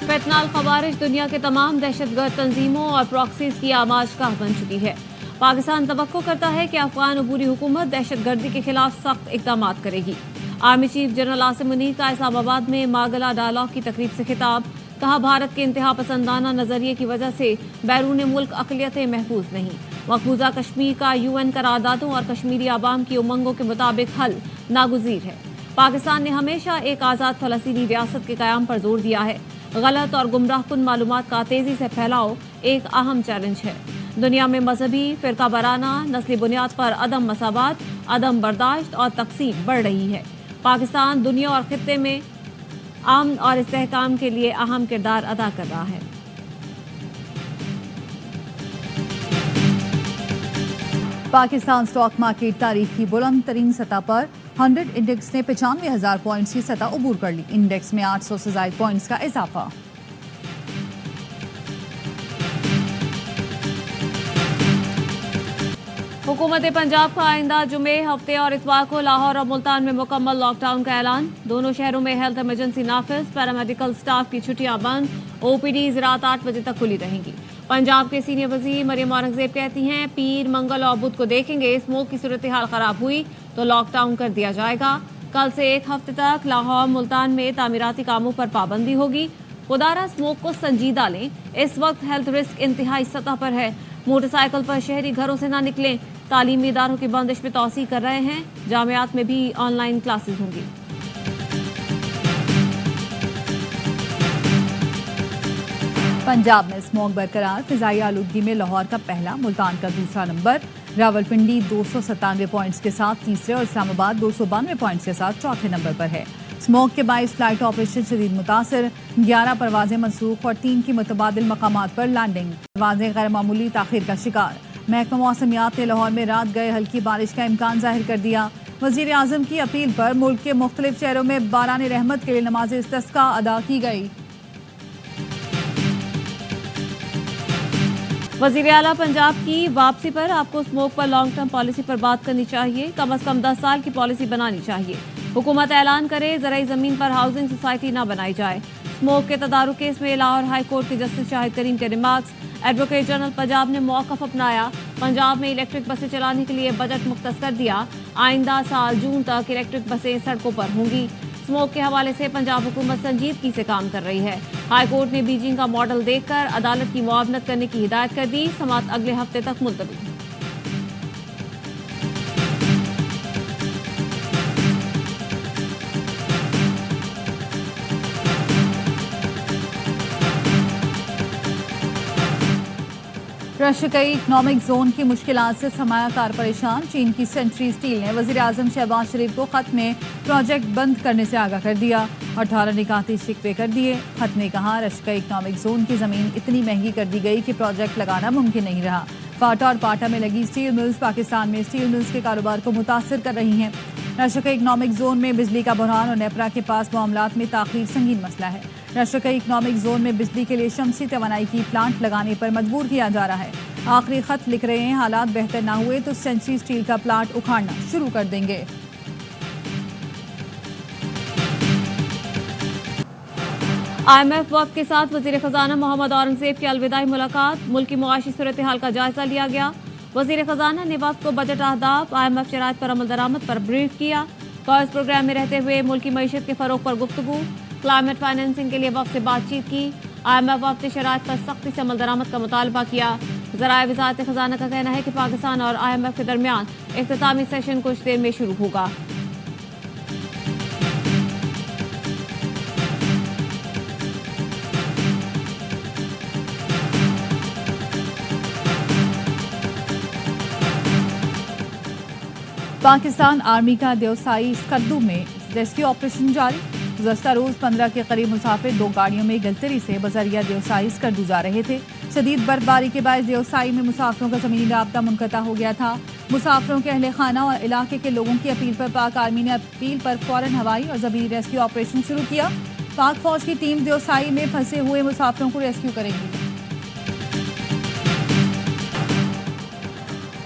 फितनाल खवारिज दुनिया के तमाम दहशतगर्द तंजीमों और प्रॉक्सीज की आमाजगाह बन चुकी है। पाकिस्तान तवक्को करता है कि अफगान अबूरी हुकूमत दहशतगर्दी के खिलाफ सख्त इकदाम करेगी। Army chief general Asim Munir का इस्लामाबाद में मागला डायलॉग की तकरीब से खिताब। कहा, भारत के इंतहा पसंदाना नजरिए की वजह से बैरून मुल्क अकलियतें महफूज नहीं। मकबूजा कश्मीर का UN करारदादों और कश्मीरी आवाम की उमंगों के मुताबिक हल नागुज़ीर है। पाकिस्तान ने हमेशा एक आज़ाद फलस्तीनी रियासत के क़याम पर जोर दिया है। गलत और गुमराहकुन मालूमात का तेजी से फैलाव एक अहम चैलेंज है। दुनिया में मजहबी फिरका बराना नस्ली बुनियाद पर अदम मसावात, अदम बर्दाश्त और तकसीम बढ़ रही है। पाकिस्तान दुनिया और खित्ते में अमन और इस्तेहकाम के लिए अहम किरदार अदा कर रहा है। पाकिस्तान स्टॉक मार्केट तारीख की बुलंद तरीन सतह पर 100 इंडेक्स ने 95,000 पॉइंट्स की सतह अबूर कर ली। इंडेक्स में 800 से ज्यादा पॉइंट्स का इजाफा। हुकूमत पंजाब का आइंदा जुमे, हफ्ते और इतवार को लाहौर और मुल्तान में मुकम्मल लॉकडाउन का ऐलान। दोनों शहरों में हेल्थ इमरजेंसी नाफिज, पैरामेडिकल स्टाफ की छुट्टियां बंद, OPD रात 8 बजे तक खुली रहेंगी। पंजाब के सीनियर वजीर मरियम औरंगजेब कहती हैं, पीर, मंगल और बुध को देखेंगे, स्मोक की सूरत हाल खराब हुई तो लॉकडाउन कर दिया जाएगा। कल से एक हफ्ते तक लाहौर मुल्तान में तामीराती कामों पर पाबंदी होगी। खुदारा स्मोक को संजीदा लें, इस वक्त हेल्थ रिस्क इंतहाई सतह पर है। मोटरसाइकिल पर शहरी घरों से ना निकलें। तालीमी इदारों की बंदिश में तौसी कर रहे हैं। जामियात में भी ऑनलाइन क्लासेस होंगी। पंजाब में स्मोक बरकरार, फिजाई आलूदगी में लाहौर का पहला, मुल्तान का दूसरा नंबर। रावलपिंडी 297 पॉइंट्स के साथ तीसरे और इस्लामाबाद 292 पॉइंट्स के साथ चौथे नंबर पर है। स्मोक के बाईस फ्लाइट ऑपरेशन शदीद मुतासर, 11 परवाजें मनसूख और 3 की मुतबादिल मकामात पर लैंडिंग। परवाजें गैर मामूली ताखीर का शिकार। महकमा मौसमियात ने लाहौर में रात गए हल्की बारिश का इम्कान जाहिर कर दिया। वजीर आजम की अपील पर मुल्क के मुख्तलिफ शहरों में बारान रहमत के लिए नमाज इस्तिस्का अदा की गई। वजीर आला पंजाब की वापसी पर आपको स्मोक पर लॉन्ग टर्म पॉलिसी पर बात करनी चाहिए। कम अज कम 10 साल की पॉलिसी बनानी चाहिए। हुकूमत ऐलान करे ज़राई ज़मीन पर हाउसिंग सोसाइटी न बनाई जाए। स्मोक के तदारुक केस में लाहौर हाई कोर्ट के जस्टिस शाहिद करीम के रिमार्क्स। एडवोकेट जनरल पंजाब ने मौक़िफ़ अपनाया। पंजाब में इलेक्ट्रिक बसें चलाने के लिए बजट मुख्तस कर दिया। आइंदा साल जून तक इलेक्ट्रिक बसें सड़कों पर होंगी। स्मोक के हवाले से पंजाब हुकूमत संजीदगी से काम कर रही है। हाई कोर्ट ने बीजिंग का मॉडल देखकर अदालत की मुआवनत करने की हिदायत कर दी। समाअत अगले हफ्ते तक मुलतवी। रशियाई इकनॉमिक जोन की मुश्किलात से सरमायाकार परेशान। चीन की सेंचुरी स्टील ने वजीर आजम शहबाज शरीफ को खत में प्रोजेक्ट बंद करने से आगाह कर दिया। 18 निकाती शिकवे कर दिए। खत ने कहा, रशियाई इकनॉमिक जोन की जमीन इतनी महंगी कर दी गई कि प्रोजेक्ट लगाना मुमकिन नहीं रहा। फाटा और पाटा में लगी स्टील मिल्स पाकिस्तान में स्टील मिल्स के कारोबार को मुतासर कर रही हैं। रशियाई इकनॉमिक जोन में बिजली का बहरान और नेपरा के पास मामलात में ताखीर संगीन मसला है। रशियाई इकनॉमिक जोन में बिजली के लिए शमसी तवानाई की प्लांट लगाने पर मजबूर किया जा रहा है। आखिरी खत लिख रहे हैं, हालात बेहतर ना हुए तो सेंचुरी स्टील का प्लांट उखाड़ना शुरू कर देंगे। IMF वफ़द के साथ वजीर खजाना मोहम्मद औरंगजेब की अलविदाई मुलाकात। मुल्क की मुआशी सूरत हाल का जायजा लिया गया। वजीर खजाना ने वफ़द को बजट अहदाफ, IMF शराइत पर अमल दरामद पर ब्रीफ किया। कर्ज प्रोग्राम में रहते हुए मुल्क की मईशत के फरोग पर गुफ्तगू। क्लाइमेट फाइनेंसिंग के लिए वफ़द से बातचीत की। IMF वफ़द ने शराइत पर सख्ती से अमल दरामद का मुतालबा किया। ज़राए वज़ारत खजाना का कहना है कि पाकिस्तान और IMF के दरमियान इख्तितामी सेशन कुछ देर में शुरू होगा। पाकिस्तान आर्मी का देवसाई स्कद्दू में रेस्क्यू ऑपरेशन जारी। गुज़श्ता रोज 15 के करीब मुसाफिर 2 गाड़ियों में गलतरी से बजरिया देवसाई स्कद्दू जा रहे थे। शदीद बर्फबारी के बाद देवसाई में मुसाफिरों का ज़मीनी राब्ता मुनक़ता हो गया था। मुसाफिरों के अहले खाना और इलाके के लोगों की अपील पर पाक आर्मी ने अपील पर फौरन हवाई और ज़मीनी रेस्क्यू ऑपरेशन शुरू किया। पाक फौज की टीम देवसाई में फंसे हुए मुसाफिरों को रेस्क्यू करेगी।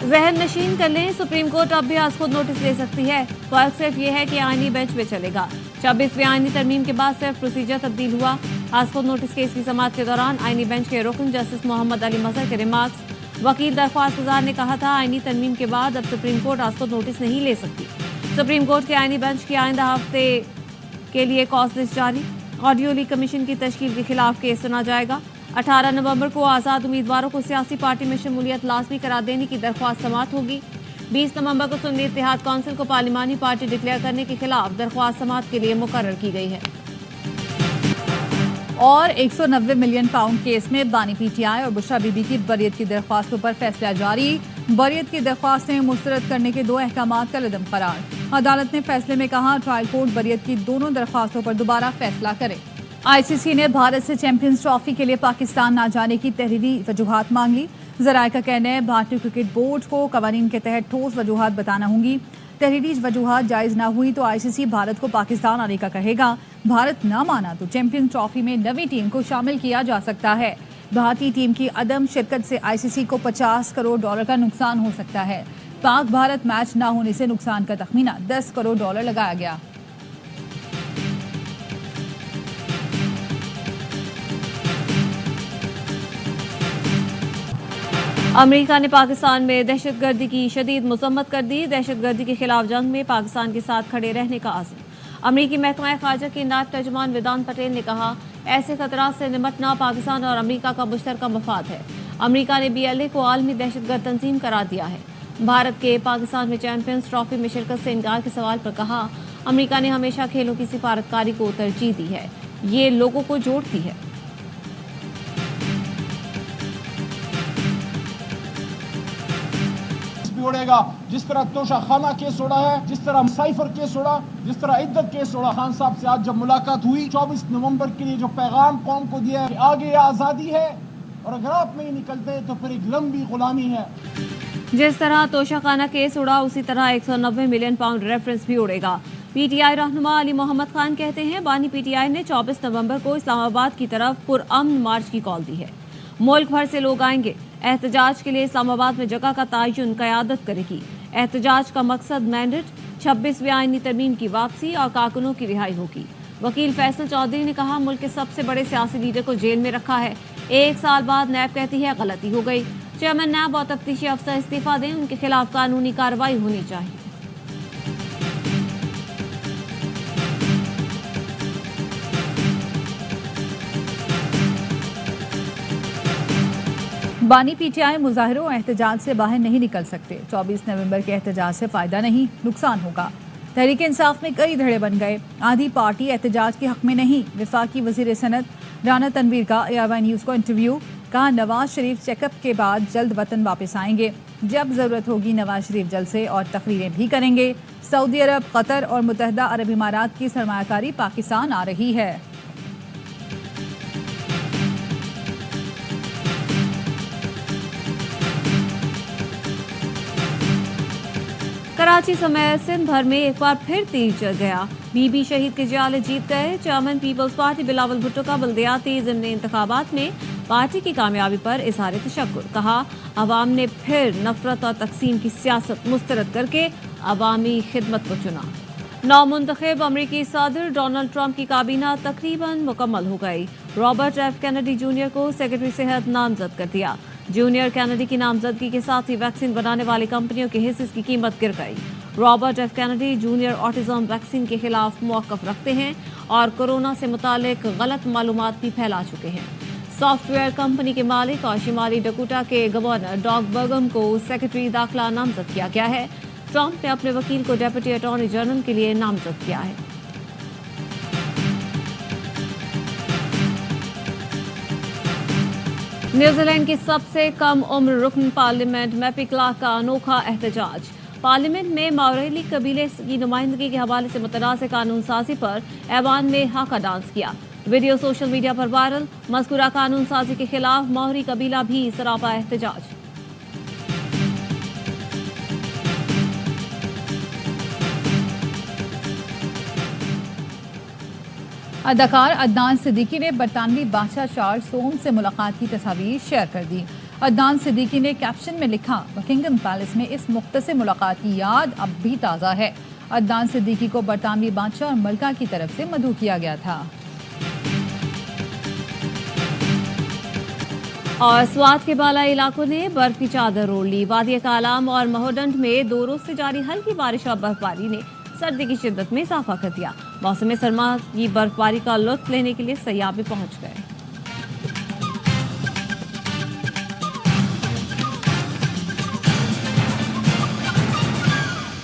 जहन नशीन कर लें, सुप्रीम कोर्ट अब भी आज खुद नोटिस ले सकती है। फर्क सिर्फ ये है कि आईनी बेंच पे चलेगा। 26वीं आईनी तरमीम के बाद सिर्फ प्रोसीजर तब्दील हुआ। आसखुद नोटिस केस की समाअत के दौरान आईनी बेंच के रुकन जस्टिस मोहम्मद अली मजहर के रिमार्क्स। वकील दरख्वास्त गुजार ने कहा था आईनी तरमीम के बाद अब सुप्रीम कोर्ट आसखुद नोटिस नहीं ले सकती। सुप्रीम कोर्ट के आईनी बेंच की आइंदा हफ्ते के लिए कॉज लिस्ट जारी। ऑडियो लीक कमीशन की तश्कील के खिलाफ केस सुना जाएगा। 18 नवंबर को आज़ाद उम्मीदवारों को सियासी पार्टी में शमूलियत लाजमी करार देने की दरख्वास्त समाअत होगी। 20 नवंबर को सुन्नी इत्तेहाद काउंसिल को पार्लिमानी पार्टी डिक्लेयर करने के खिलाफ दरख्वास्त समाअत के लिए मुकर्रर की गई है। और 190 मिलियन पाउंड केस में बानी पीटीआई और बुशरा बीबी की बरियत की दरख्वास्तों पर फैसला जारी। बरियत की दरख्वास्तें मुस्तरद करने के 2 अहकामात का लदम करार। अदालत ने फैसले में कहा ट्रायल कोर्ट बरियत की दोनों दरख्वास्तों पर दोबारा फैसला करे। आईसीसी ने भारत से चैंपियंस ट्रॉफी के लिए पाकिस्तान न जाने की तहरीरी वजूहात मांग ली। ज़राए का कहना है भारतीय क्रिकेट बोर्ड को कवानीन के तहत ठोस वजूहात बताना होंगी। तहरीरी वजूहात जायज़ ना हुई तो आईसीसी भारत को पाकिस्तान आने का कहेगा। भारत ना माना तो चैंपियंस ट्रॉफी में नवी टीम को शामिल किया जा सकता है। भारतीय टीम की अदम शिरकत से आईसीसी को $50 करोड़ का नुकसान हो सकता है। पाक भारत मैच ना होने से नुकसान का तखमीना $10 करोड़ लगाया गया। अमेरिका ने पाकिस्तान में दहशतगर्दी की शदीद मजम्मत कर दी। दहशतगर्दी के खिलाफ जंग में पाकिस्तान के साथ खड़े रहने का आज़म। अमरीकी महकमा ख़ारजा के नायब तर्जुमान वेदांत पटेल ने कहा ऐसे खतरात से निपटना पाकिस्तान और अमरीका का मुश्तरका मफाद है। अमरीका ने BLA को आलमी दहशतगर्द तंजीम करार दिया है। भारत के पाकिस्तान में चैंपियंस ट्रॉफी में शिरकत से इनकार के सवाल पर कहा अमरीका ने हमेशा खेलों की सिफारतकारी को तरजीह दी है। ये लोगों को जोड़ती है। उड़ेगा जिस तरह तोशा खाना केस उड़ा है, जिस तरह साइफर केस उड़ा, जिस तरह इद्दत केस उड़ा। खान साहब से आज जब मुलाकात हुई 24 नवंबर के लिए जो पैगाम कौम को दिया है आगे आज़ादी है और अगर आप नहीं निकलते तो फिर एक लंबी गुलामी है। जिस तरह तोशा खाना केस उड़ा उसी तरह 190 मिलियन पाउंड रेफरेंस भी उड़ेगा। पीटीआई रहनुमा अली मोहम्मद खान कहते हैं बानी पीटीआई ने 24 नवंबर को इस्लामाबाद की तरफ पुरअमन मार्च की कॉल दी है। मुल्क भर से लोग आएंगे। एहतजाज के लिए इस्लामाबाद में जगह का तयन क़यादत करेगी। एहतजाज का मकसद मैंडेट 26वीं आईनी तरमीम की वापसी और कारकुनों की रिहाई होगी। वकील फैसल चौधरी ने कहा मुल्क के सबसे बड़े सियासी लीडर को जेल में रखा है। 1 साल बाद नैब कहती है गलती हो गई। चेयरमैन नैब और तफ्तीशी अफसर इस्तीफा दें, उनके खिलाफ कानूनी कार्रवाई होनी चाहिए। बानी पीटीआई मुजाहिरों और एहतजाज से बाहर नहीं निकल सकते। 24 नवंबर के एहतजाज से फ़ायदा नहीं, नुकसान होगा। तहरीक इंसाफ में कई धड़े बन गए। आधी पार्टी एहतजाज के हक में नहीं। वफाकी वज़ीर सनत राना तनवीर का ARY न्यूज़ को इंटरव्यू। कहा नवाज शरीफ चेकअप के बाद जल्द वतन वापस आएंगे। जब ज़रूरत होगी नवाज शरीफ जलसे और तकरीरें भी करेंगे। सऊदी अरब, कतर और मुत्तहदा अरब इमारात की सरमायाकारी पाकिस्तान आ रही है। कराची समेत सिंध भर में एक बार फिर तीर चल गया। बीबी शहीद के जियाले जीत गए। चेयरमैन पीपल्स पार्टी बिलावल भुट्टो का बल्दियाती ज़िमनी इंतखाबात में पार्टी की कामयाबी पर इज़हार तशक्कुर। कहा अवाम ने फिर नफरत और तकसीम की सियासत मुस्तरद करके अवामी खिदमत को चुना। नौमुंतखब अमरीकी सदर डोनाल्ड ट्रंप की काबीना तकरीबन मुकम्मल हो गई। रॉबर्ट F कैनेडी जूनियर को सेक्रेटरी सेहत नामजद कर दिया। जूनियर कैनेडी की नामजदगी के साथ ही वैक्सीन बनाने वाली कंपनियों के हिस्से की कीमत गिर गई। Robert F Kennedy junior autism vaccine के खिलाफ मौक़िफ़ रखते हैं और कोरोना से मुतालिक गलत मालूमात भी फैला चुके हैं। सॉफ्टवेयर कंपनी के मालिक और शिमाली डकोटा के गवर्नर डॉग बर्गम को सेक्रेटरी दाखिला नामजद किया गया है। ट्रंप ने अपने वकील को डेप्यूटी अटॉर्नी जनरल के लिए नामजद किया है। न्यूजीलैंड की सबसे कम उम्र रुकन पार्लियामेंट मैपी क्लार्क का अनोखा एहतजाज। पार्लियामेंट में माओरीली कबीले की नुमाइंदगी के हवाले से मुतनाज़ कानून साजी पर ऐवान में हाका डांस किया। वीडियो सोशल मीडिया पर वायरल। मज़कूरा कानून साजी के खिलाफ माओरी कबीला भी सरापा एहतजाज। अदाकार अदनान सिद्दीकी ने बरतानवी बादशाह चार्ल्स सोम से मुलाकात की तस्वीर शेयर कर दी। अदनान सिद्दीकी ने कैप्शन में लिखा बकिंगम पैलेस में इस मुख्तसर मुलाकात की याद अब भी ताज़ा है। अदनान सिद्दीकी को बरतानवी बादशाह और मलका की तरफ से मदऊ किया गया था। और स्वात के बालाई इलाकों ने बर्फ की चादर ओढ़ ली। वादी कालाम और महोदंड में 2 रोज से जारी हल्की बारिश और बर्फबारी ने सर्दी की शिद्दत में इजाफा कर दिया। मौसम सरमा की बर्फबारी का लुत्फ लेने के लिए सयाह भी पहुंच गए।